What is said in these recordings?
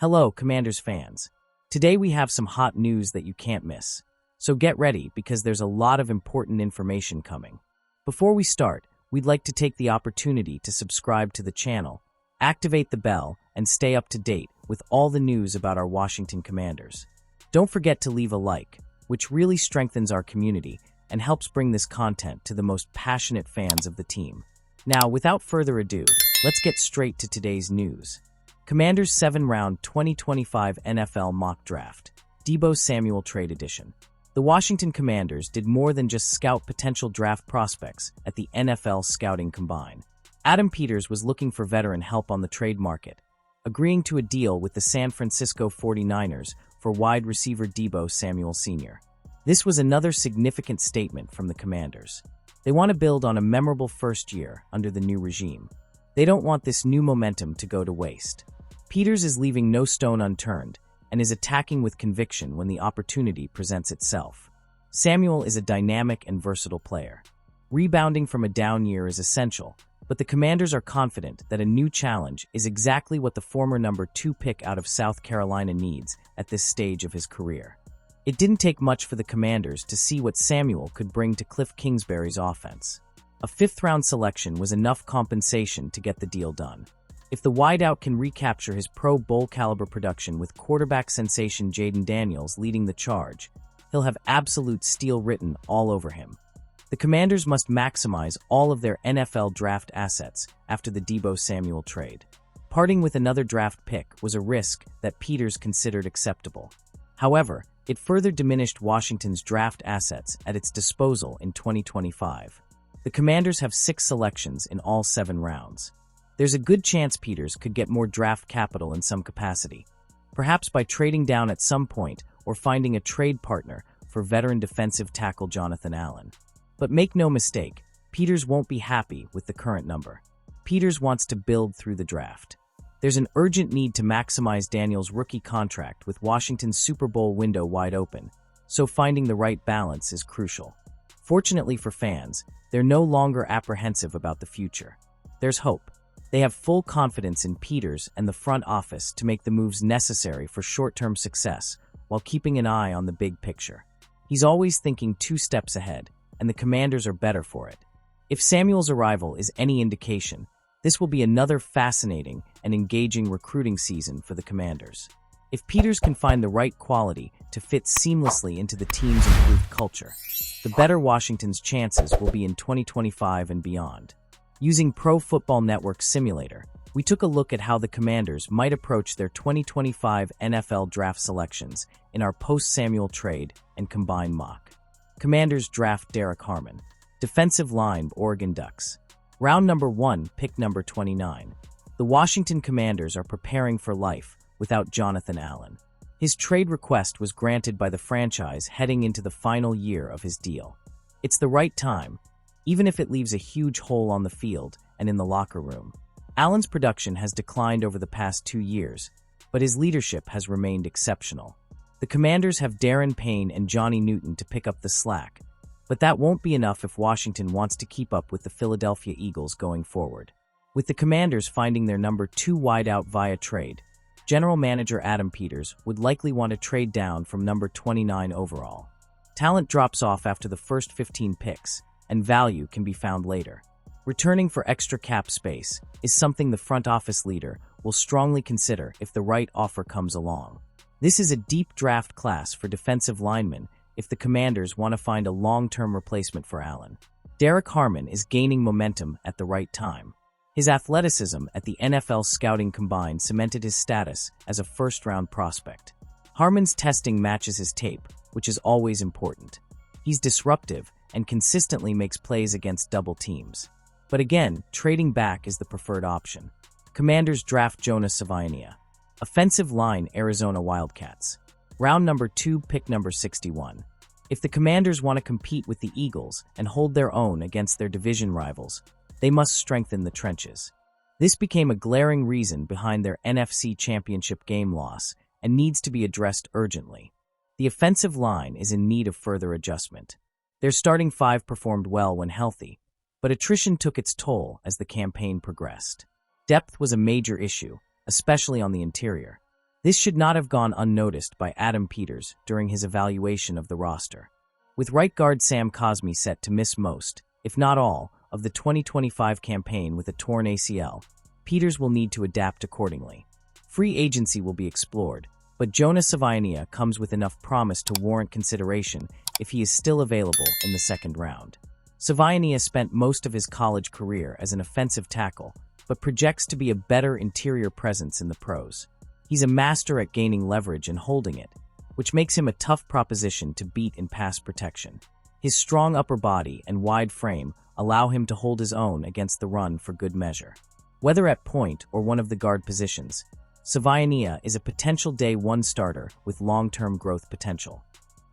Hello, Commanders fans. Today we have some hot news that you can't miss. So get ready because there's a lot of important information coming. Before we start, we'd like to take the opportunity to subscribe to the channel, activate the bell, and stay up to date with all the news about our Washington Commanders. Don't forget to leave a like, which really strengthens our community and helps bring this content to the most passionate fans of the team. Now, without further ado, let's get straight to today's news. Commanders 7-round 2025 NFL Mock Draft, Deebo Samuel Trade Edition. The Washington Commanders did more than just scout potential draft prospects at the NFL Scouting Combine. Adam Peters was looking for veteran help on the trade market, agreeing to a deal with the San Francisco 49ers for wide receiver Deebo Samuel Sr. This was another significant statement from the Commanders. They want to build on a memorable first year under the new regime. They don't want this new momentum to go to waste. Peters is leaving no stone unturned and is attacking with conviction when the opportunity presents itself. Samuel is a dynamic and versatile player. Rebounding from a down year is essential, but the Commanders are confident that a new challenge is exactly what the former number 2 pick out of South Carolina needs at this stage of his career. It didn't take much for the Commanders to see what Samuel could bring to Cliff Kingsbury's offense. A 5th-round selection was enough compensation to get the deal done. If the wideout can recapture his Pro Bowl-caliber production with quarterback sensation Jaden Daniels leading the charge, he'll have absolute steel written all over him. The Commanders must maximize all of their NFL draft assets after the Deebo Samuel trade. Parting with another draft pick was a risk that Peters considered acceptable. However, it further diminished Washington's draft assets at its disposal in 2025. The Commanders have 6 selections in all 7 rounds. There's a good chance Peters could get more draft capital in some capacity, perhaps by trading down at some point or finding a trade partner for veteran defensive tackle Jonathan Allen. But make no mistake, Peters won't be happy with the current number. Peters wants to build through the draft. There's an urgent need to maximize Daniels' rookie contract with Washington's Super Bowl window wide open, so finding the right balance is crucial. Fortunately for fans, they're no longer apprehensive about the future. There's hope. They have full confidence in Peters and the front office to make the moves necessary for short-term success while keeping an eye on the big picture. He's always thinking 2 steps ahead, and the Commanders are better for it. If Samuel's arrival is any indication, this will be another fascinating and engaging recruiting season for the Commanders. If Peters can find the right quality to fit seamlessly into the team's improved culture, the better Washington's chances will be in 2025 and beyond. Using Pro Football Network Simulator, we took a look at how the Commanders might approach their 2025 NFL draft selections in our post-Samuel trade and combine mock. Commanders draft Derek Harmon, defensive line Oregon Ducks. Round number 1, pick number 29. The Washington Commanders are preparing for life without Jonathan Allen. His trade request was granted by the franchise heading into the final year of his deal. It's the right time, even if it leaves a huge hole on the field and in the locker room. Allen's production has declined over the past 2 years, but his leadership has remained exceptional. The Commanders have Darren Payne and Johnny Newton to pick up the slack, but that won't be enough if Washington wants to keep up with the Philadelphia Eagles going forward. With the Commanders finding their number 2 wideout via trade, General Manager Adam Peters would likely want to trade down from number 29 overall. Talent drops off after the first 15 picks, and value can be found later. Returning for extra cap space is something the front office leader will strongly consider if the right offer comes along. This is a deep draft class for defensive linemen if the Commanders want to find a long-term replacement for Allen. Derek Harmon is gaining momentum at the right time. His athleticism at the NFL Scouting Combine cemented his status as a first-round prospect. Harmon's testing matches his tape, which is always important. He's disruptive and consistently makes plays against double teams. But again, trading back is the preferred option. Commanders draft Jonah Savainia, offensive line Arizona Wildcats. Round number 2, pick number 61. If the Commanders want to compete with the Eagles and hold their own against their division rivals, they must strengthen the trenches. This became a glaring reason behind their NFC Championship game loss and needs to be addressed urgently. The offensive line is in need of further adjustment. Their starting 5 performed well when healthy, but attrition took its toll as the campaign progressed. Depth was a major issue, especially on the interior. This should not have gone unnoticed by Adam Peters during his evaluation of the roster. With right guard Sam Cosmi set to miss most, if not all, of the 2025 campaign with a torn ACL, Peters will need to adapt accordingly. Free agency will be explored, but Jonas Savaiania comes with enough promise to warrant consideration if he is still available in the second round. Savaiania spent most of his college career as an offensive tackle, but projects to be a better interior presence in the pros. He's a master at gaining leverage and holding it, which makes him a tough proposition to beat in pass protection. His strong upper body and wide frame allow him to hold his own against the run for good measure. Whether at point or one of the guard positions, Savaiania is a potential day one starter with long-term growth potential.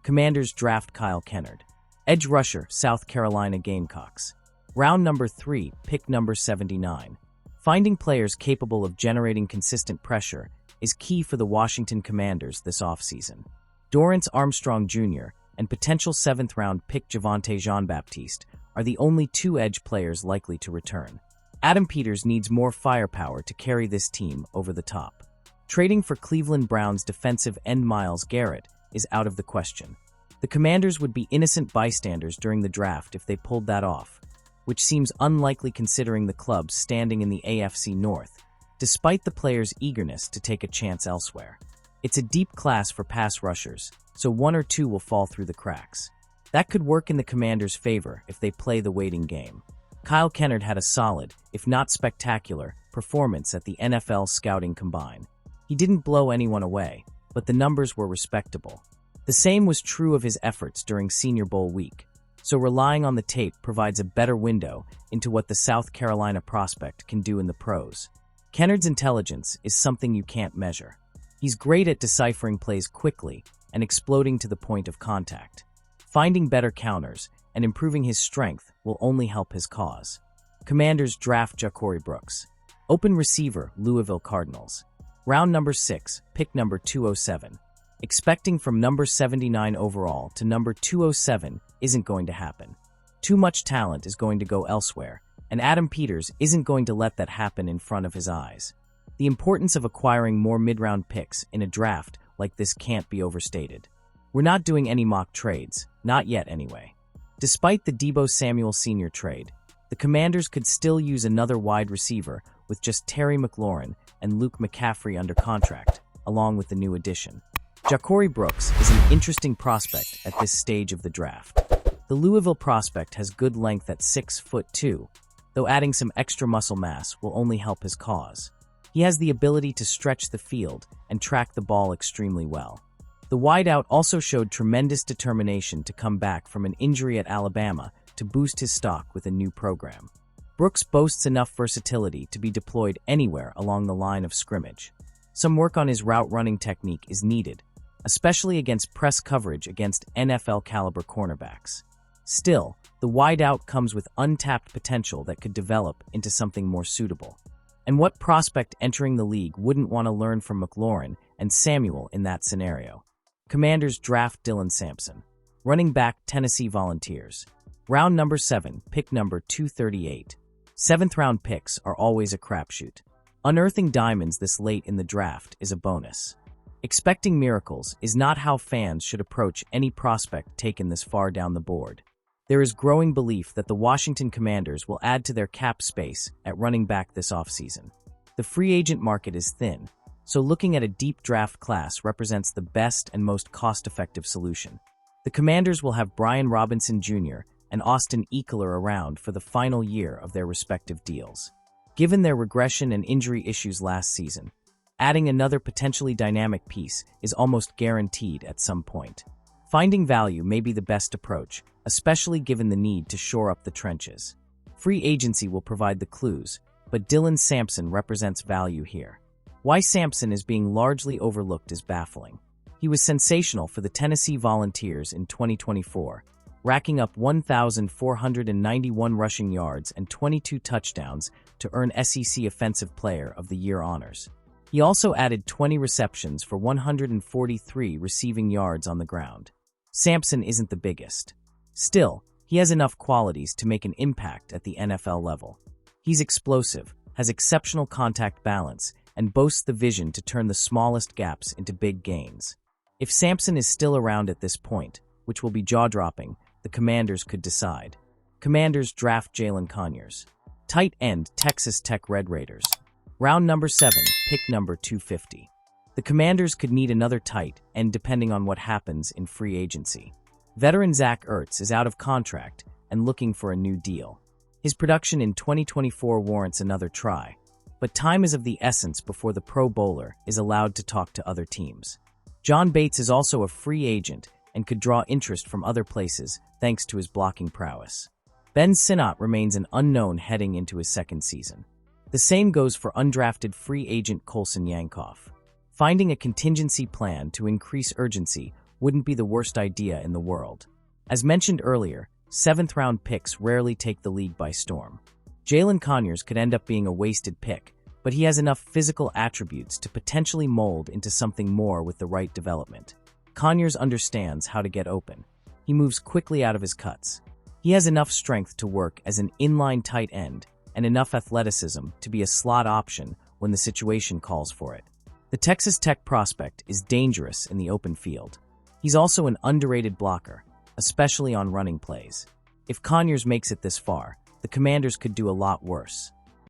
Commanders draft Kyle Kennard. Edge rusher, South Carolina Gamecocks. Round number 3, pick number 79. Finding players capable of generating consistent pressure is key for the Washington Commanders this offseason. Dorrance Armstrong Jr. and potential 7th-round pick Javonte Jean-Baptiste are the only two edge players likely to return. Adam Peters needs more firepower to carry this team over the top. Trading for Cleveland Browns defensive end Myles Garrett is out of the question. The Commanders would be innocent bystanders during the draft if they pulled that off, which seems unlikely considering the club's standing in the AFC North, despite the players' eagerness to take a chance elsewhere. It's a deep class for pass rushers, so one or two will fall through the cracks. That could work in the Commanders' favor if they play the waiting game. Kyle Kennard had a solid, if not spectacular, performance at the NFL Scouting Combine. He didn't blow anyone away, but the numbers were respectable. The same was true of his efforts during Senior Bowl week, so relying on the tape provides a better window into what the South Carolina prospect can do in the pros. Kennard's intelligence is something you can't measure. He's great at deciphering plays quickly and exploding to the point of contact. Finding better counters and improving his strength will only help his cause. Commanders draft Ja'Cory Brooks. Open receiver, Louisville Cardinals. Round number 6, pick number 207. Expecting from number 79 overall to number 207 isn't going to happen. Too much talent is going to go elsewhere, and Adam Peters isn't going to let that happen in front of his eyes. The importance of acquiring more mid-round picks in a draft like this can't be overstated. We're not doing any mock trades, not yet anyway. Despite the Deebo Samuel Sr. trade, the Commanders could still use another wide receiver with just Terry McLaurin and Luke McCaffrey under contract, along with the new addition. Ja'Cory Brooks is an interesting prospect at this stage of the draft. The Louisville prospect has good length at 6'2", though adding some extra muscle mass will only help his cause. He has the ability to stretch the field and track the ball extremely well. The wideout also showed tremendous determination to come back from an injury at Alabama to boost his stock with a new program. Brooks boasts enough versatility to be deployed anywhere along the line of scrimmage. Some work on his route running technique is needed, especially against press coverage against NFL-caliber cornerbacks. Still, the wideout comes with untapped potential that could develop into something more suitable. And what prospect entering the league wouldn't want to learn from McLaurin and Samuel in that scenario? Commanders draft Dylan Sampson. Running back, Tennessee Volunteers. Round number 7, pick number 238. 7th-round picks are always a crapshoot. Unearthing diamonds this late in the draft is a bonus. Expecting miracles is not how fans should approach any prospect taken this far down the board. There is growing belief that the Washington Commanders will add to their cap space at running back this offseason. The free agent market is thin, so looking at a deep draft class represents the best and most cost-effective solution. The Commanders will have Brian Robinson Jr. and Austin Ekeler around for the final year of their respective deals. Given their regression and injury issues last season, adding another potentially dynamic piece is almost guaranteed at some point. Finding value may be the best approach, especially given the need to shore up the trenches. Free agency will provide the clues, but Dylan Sampson represents value here. Why Sampson is being largely overlooked is baffling. He was sensational for the Tennessee Volunteers in 2024, racking up 1,491 rushing yards and 22 touchdowns to earn SEC Offensive Player of the Year honors. He also added 20 receptions for 143 receiving yards on the ground. Sampson isn't the biggest. Still, he has enough qualities to make an impact at the NFL level. He's explosive, has exceptional contact balance, and boasts the vision to turn the smallest gaps into big gains. If Sampson is still around at this point, which will be jaw-dropping, the Commanders could decide. Commanders draft Jalen Conyers. Tight end, Texas Tech Red Raiders. Round number 7, pick number 250. The Commanders could need another tight end depending on what happens in free agency. Veteran Zach Ertz is out of contract and looking for a new deal. His production in 2024 warrants another try, but time is of the essence before the Pro Bowler is allowed to talk to other teams. John Bates is also a free agent and could draw interest from other places thanks to his blocking prowess. Ben Sinnott remains an unknown heading into his second season. The same goes for undrafted free agent Colson Yankoff. Finding a contingency plan to increase urgency wouldn't be the worst idea in the world. As mentioned earlier, 7th-round picks rarely take the league by storm. Jalen Conyers could end up being a wasted pick, but he has enough physical attributes to potentially mold into something more with the right development. Conyers understands how to get open. He moves quickly out of his cuts. He has enough strength to work as an inline tight end and enough athleticism to be a slot option when the situation calls for it. The Texas Tech prospect is dangerous in the open field. He's also an underrated blocker, especially on running plays. If Conyers makes it this far, the Commanders could do a lot worse.